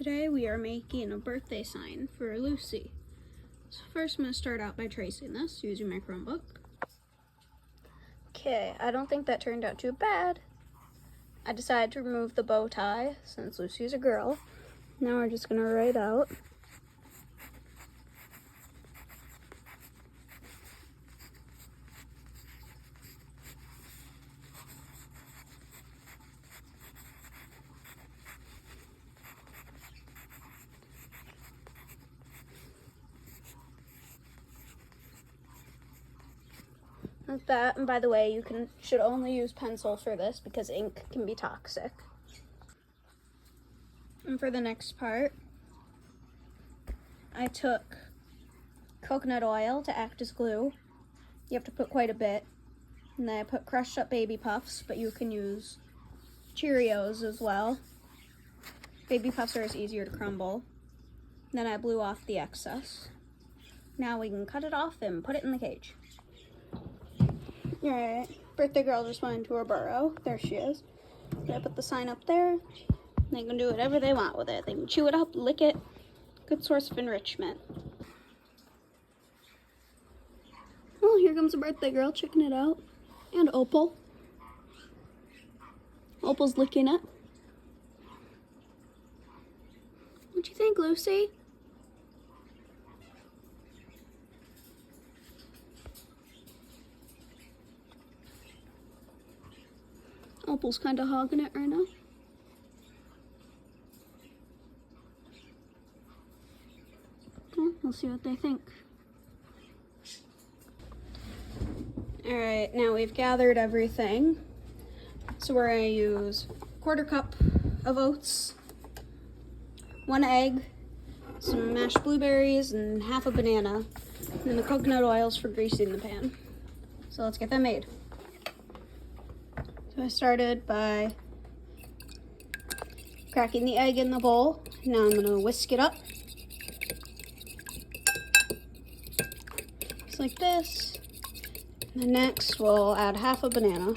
Today we are making a birthday sign for Lucy. So first I'm going to start out by tracing this using my Chromebook. Okay, I don't think that turned out too bad. I decided to remove the bow tie since Lucy's a girl. Now we're just going to write out. Like that, and by the way, you should only use pencil for this because ink can be toxic. And for the next part, I took coconut oil to act as glue. You have to put quite a bit. And then I put crushed up baby puffs, but you can use Cheerios as well. Baby puffs are easier to crumble. Then I blew off the excess. Now we can cut it off and put it in the cage. Alright, birthday girl just went into her burrow. There she is. So I put the sign up there. They can do whatever they want with it. They can chew it up, lick it. Good source of enrichment. Oh, here comes the birthday girl checking it out. And Opal. Opal's licking it. What'd you think, Lucy? Opal's kind of hogging it right now. Okay, we'll see what they think. Alright, now we've gathered everything. So we're going to use a 1/4 cup of oats, 1 egg, some mashed blueberries, and half a banana. And then the coconut oils for greasing the pan. So let's get that made. So I started by cracking the egg in the bowl. Now I'm going to whisk it up. Just like this. And then next we'll add half a banana.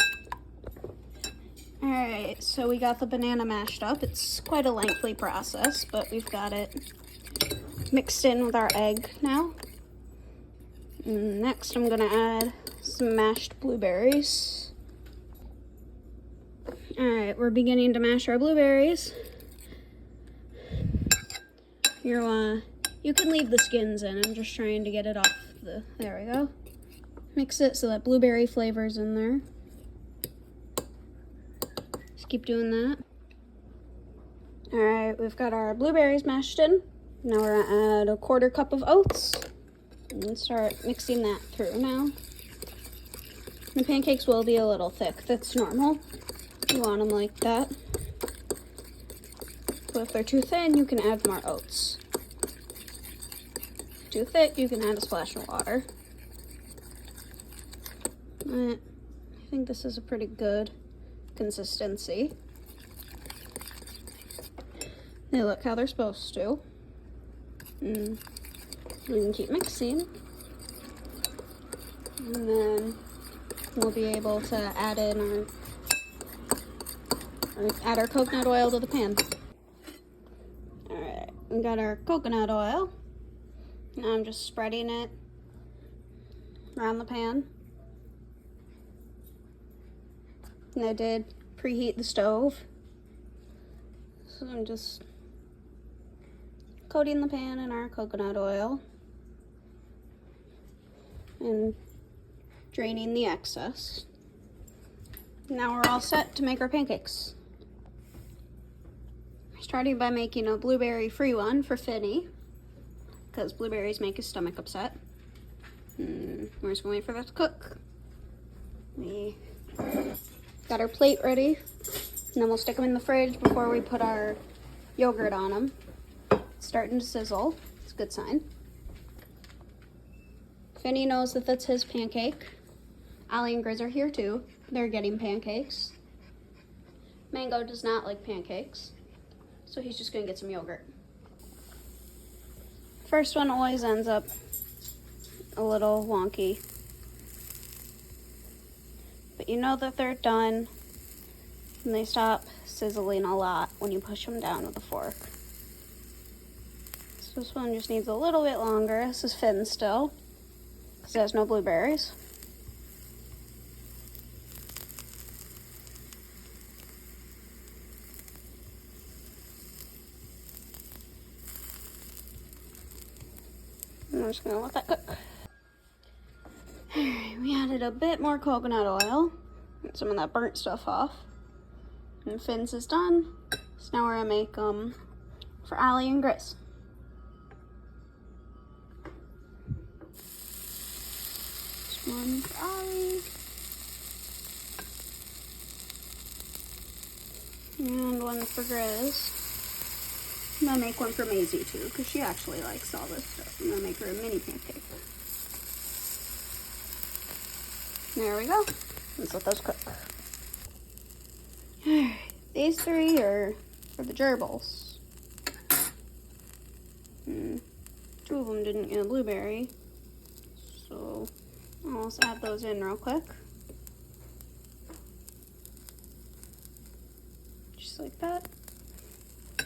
Alright, so we got the banana mashed up. It's quite a lengthy process, but we've got it mixed in with our egg now. And next I'm going to add some mashed blueberries. Alright, we're beginning to mash our blueberries. You can leave the skins in. I'm just trying to get it off there we go. Mix it so that blueberry flavor's in there. Just keep doing that. Alright, we've got our blueberries mashed in. Now we're gonna add a 1/4 cup of oats and start mixing that through now. The pancakes will be a little thick. That's normal. You want them like that. But if they're too thin, you can add more oats. Too thick, you can add a splash of water. I think this is a pretty good consistency. They look how they're supposed to. And we can keep mixing. And then we'll be able to add in add our coconut oil to the pan. Alright, we got our coconut oil. Now I'm just spreading it around the pan. And I did preheat the stove. So I'm just coating the pan in our coconut oil and draining the excess. Now we're all set to make our pancakes. Starting by making a blueberry-free one for Finny, because blueberries make his stomach upset. We're just going to wait for that to cook. We got our plate ready, and then we'll stick them in the fridge before we put our yogurt on them. It's starting to sizzle. It's a good sign. Finny knows that that's his pancake. Ollie and Grizz are here too. They're getting pancakes. Mango does not like pancakes, so he's just going to get some yogurt. First one always ends up a little wonky. But you know that they're done, and they stop sizzling a lot when you push them down with a fork. So this one just needs a little bit longer. This is Finn still, because it has no blueberries. I'm just gonna let that cook. Alright, we added a bit more coconut oil. Get some of that burnt stuff off. And Finn's is done. So now we're gonna make them for Allie and Grizz. This one for Allie. And one for Grizz. I'm gonna make one for Maisie too, because she actually likes all this stuff. I'm gonna make her a mini pancake. There we go. Let's let those cook. Alright, these three are for the gerbils. Two of them didn't get a blueberry, so I'll just add those in real quick. Just like that.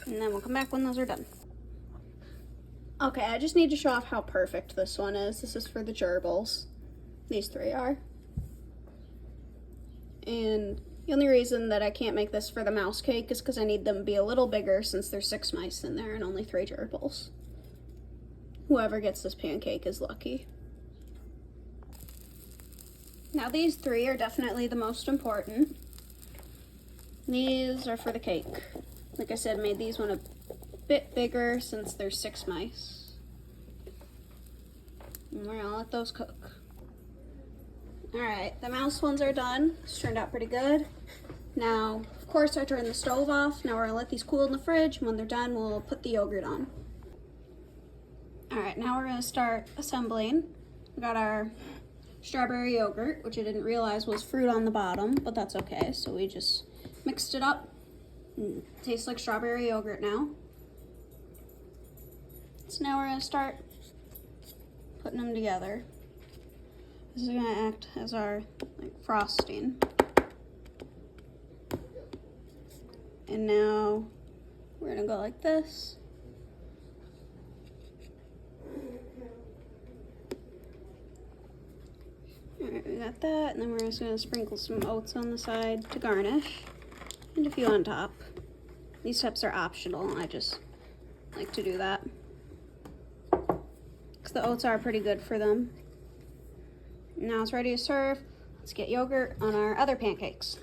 And then we'll come back when those are done. Okay, I just need to show off how perfect this one is. This is for the gerbils. These three are. And the only reason that I can't make this for the mouse cake is because I need them to be a little bigger since there's 6 mice in there and only 3 gerbils. Whoever gets this pancake is lucky. Now these 3 are definitely the most important. These are for the cake. Like I said, made these one a bit bigger since there's 6 mice. And we're gonna let those cook. Alright, the mouse ones are done. This turned out pretty good. Now, of course, I turned the stove off. Now we're gonna let these cool in the fridge, and when they're done, we'll put the yogurt on. Alright, now we're gonna start assembling. We got our strawberry yogurt, which I didn't realize was fruit on the bottom, but that's okay. So we just mixed it up. It tastes like strawberry yogurt now. So now we're gonna start putting them together. This is gonna act as our frosting. And now we're gonna go like this. Alright, we got that, and then we're just gonna sprinkle some oats on the side to garnish, and a few on top. These steps are optional, I just like to do that. Because the oats are pretty good for them. Now it's ready to serve. Let's get yogurt on our other pancakes.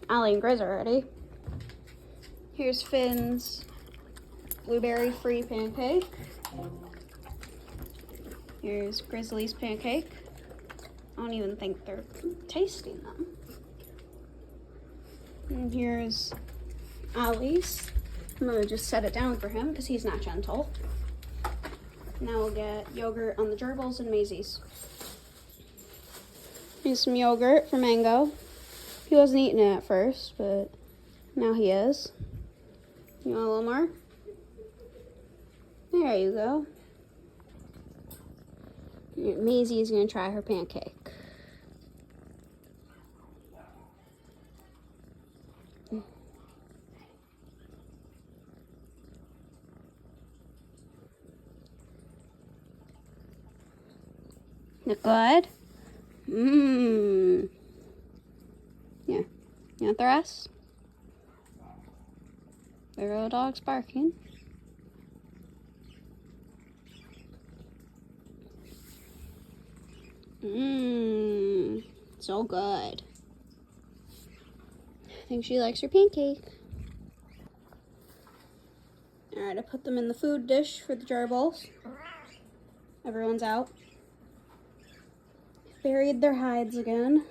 Allie and Grizz are ready. Here's Finn's blueberry-free pancake. Here's Grizzly's pancake. I don't even think they're tasting them. And here's Allie's. I'm gonna just set it down for him because he's not gentle. Now we'll get yogurt on the gerbils and Maisie's. Here's some yogurt for Mango. He wasn't eating it at first, but now he is. You want a little more? There you go. Maisie is going to try her pancake. Look good? Mmm. Yeah. You want the rest? There go the dog's barking. Mmm. So good. I think she likes her pancake. Alright, I put them in the food dish for the gerbils. Everyone's out. Buried their hides again.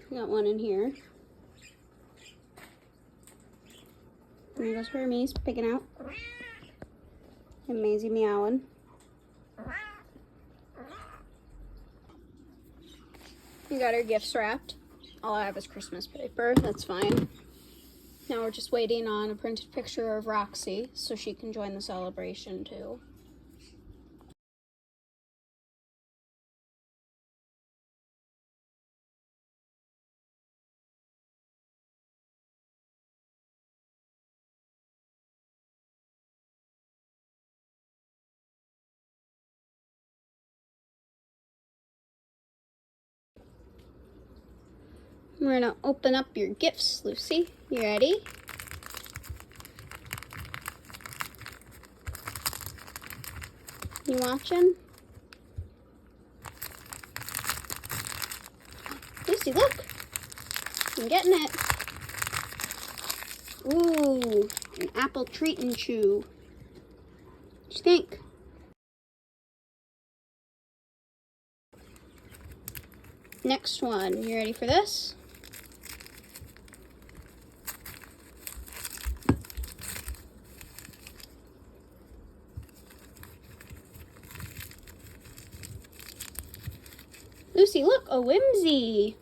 Got one in here. There goes Hermes picking out. And Maisie meowing. We got our gifts wrapped. All I have is Christmas paper. That's fine. Now we're just waiting on a printed picture of Roxy so she can join the celebration too. We're gonna open up your gifts, Lucy. You ready? You watching? Lucy, look! I'm getting it. Ooh, an apple treat and chew. What you think? Next one. You ready for this? Lucy, look, a whimsy.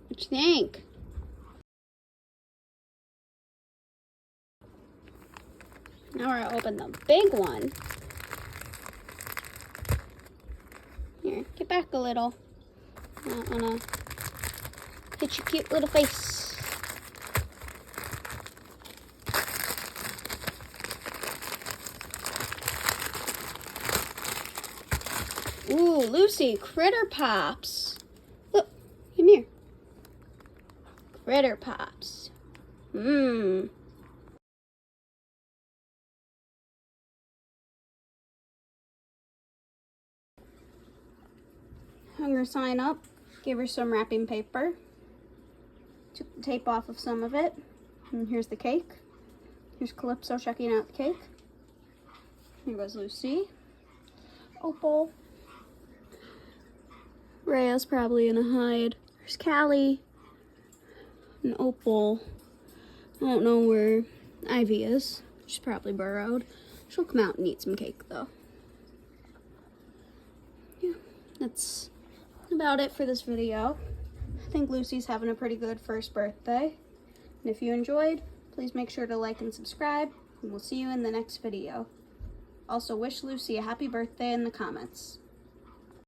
What you think? Now we're gonna open the big one. Here, get back a little. I don't wanna hit your cute little face. Ooh, Lucy, Critter Pops. Look, come here. Critter Pops. I'm gonna sign up. Give her some wrapping paper. Took the tape off of some of it. And here's the cake. Here's Calypso checking out the cake. Here goes Lucy. Opal. Rhea's probably gonna hide. There's Callie. And Opal. I don't know where Ivy is. She's probably burrowed. She'll come out and eat some cake though. Yeah, that's about it for this video. I think Lucy's having a pretty good first birthday. And if you enjoyed, please make sure to like and subscribe, and we'll see you in the next video. Also, wish Lucy a happy birthday in the comments.